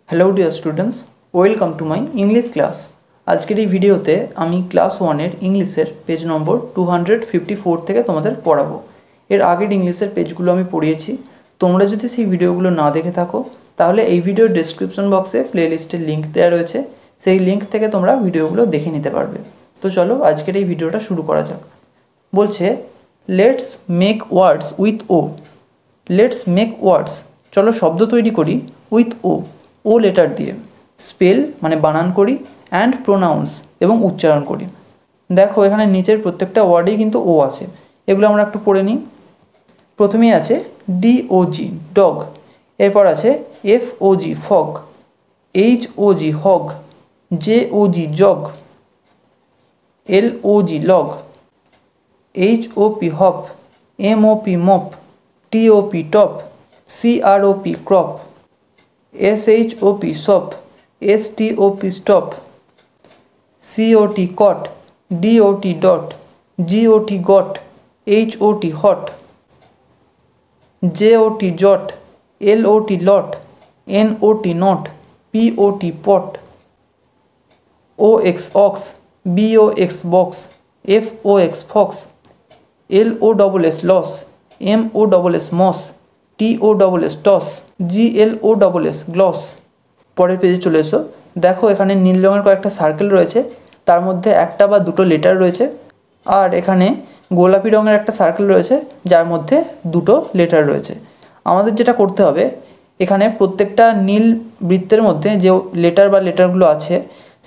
Hello dear students, welcome to my English class. আজকের এই ভিডিওতে আমি ক্লাস 1-এর ইংলিশের পেজ নম্বর 254 থেকে তোমাদের পড়াবো। এর আগের ইংলিশের পেজগুলো আমি পড়িয়েছি। তোমরা যদি সেই ভিডিওগুলো না দেখে থাকো তাহলে এই ভিডিওর ডেসক্রিপশন বক্সে প্লেলিস্টের লিঙ্ক দেওয়া রয়েছে, সেই লিঙ্ক থেকে তোমরা ভিডিওগুলো দেখে নিতে পারবে। তো চলো আজকের এই ভিডিওটা শুরু করা যাক। বলছে let's make words with O. Let's make words, চলো শব্দ তৈরি করি উইথ ও লেটার দিয়ে। স্পেল মানে বানান করি, অ্যান্ড প্রোনাউন্স এবং উচ্চারণ করি। দেখো এখানে নিচের প্রত্যেকটা ওয়ার্ডেই কিন্তু ও আছে, এগুলো আমরা একটু পড়ে নিই। প্রথমেই আছে DOG ডগ, এরপর আছে FOG fog, HOG hog, JOG jog, LOG log, HOP hop, MOP mop, TOP top, CROP crop, SHOP shop, STOP stop, COT cot, DOT dot, GOT got, HOT hot, JOT jot, LOT lot, NOT not, POT pot, OX ox, BOX box, FOX fox, LOSS loss, MOSS moss, TOSS toss, GLOSS gloss. পরের পেজে চলে এসো। দেখো এখানে নীল রঙের কয়েকটা circle রয়েছে, তার মধ্যে একটা বা দুটো লেটার রয়েছে। আর এখানে গোলাপি রঙের একটা সার্কেল রয়েছে, যার মধ্যে দুটো লেটার রয়েছে। আমাদের যেটা করতে হবে, এখানে প্রত্যেকটা নীল বৃত্তের মধ্যে যে লেটার বা লেটারগুলো আছে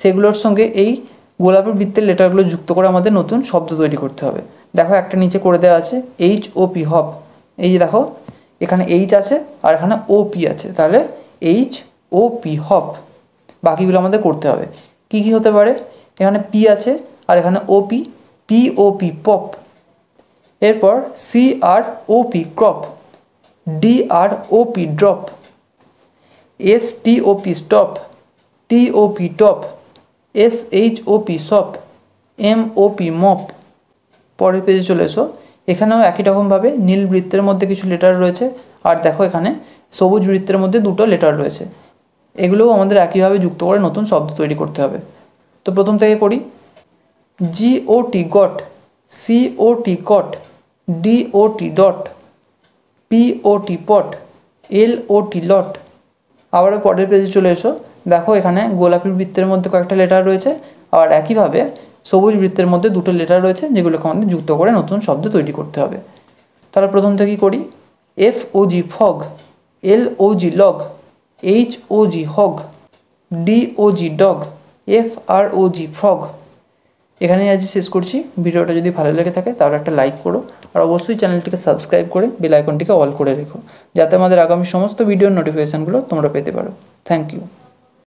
সেগুলোর সঙ্গে এই গোলাপি বৃত্তের লেটারগুলো যুক্ত করে আমাদের নতুন শব্দ তৈরি করতে হবে। দেখো একটা নিচে করে দেওয়া আছে HOP হপ, এই যে দেখো এখানে H আছে আর এখানে OP আছে, তাহলে HOP হপ। বাকিগুলো আমাদের করতে হবে। কি কি হতে পারে, এখানে P আছে আর এখানে OP, POP পপ। এরপর CROP crop, DROP drop, STOP stop, TOP top, SHOP shop, MOP mop. পরের পেজে চলে এসো। এখানেও একই রকমভাবে নীল বৃত্তের মধ্যে কিছু লেটার রয়েছে, আর দেখো এখানে সবুজ বৃত্তের মধ্যে দুটো লেটার রয়েছে। এগুলোও আমাদের একইভাবে যুক্ত করে নতুন শব্দ তৈরি করতে হবে। তো প্রথম থেকে করি। GOT গট, COT কট, DOT ডট, POT পট, LOT লট। আবারও পরের পেজে চলে এসো। দেখো এখানে গোলাপি বৃত্তের মধ্যে কয়েকটা লেটার রয়েছে, আর একইভাবে সবুজ বৃত্তের মধ্যে দুটো লেটার রয়েছে, যেগুলোকে আমাদের যুক্ত করে নতুন শব্দ তৈরি করতে হবে। তাহলে প্রথম থেকেই করি। FOG fog, LOG log, HOG hog, DOG dog, FROG frog. এখানেই আজ শেষ করছি। ভিডিওটা যদি ভালো লেগে থাকে তাহলে একটা লাইক করো, আর অবশ্যই চ্যানেলটিকে সাবস্ক্রাইব করে বেল আইকনটিকে অল করে রেখো, যাতে আমাদের আগামী সমস্ত ভিডিওর নোটিফিকেশানগুলো তোমরা পেতে পারো। Thank you.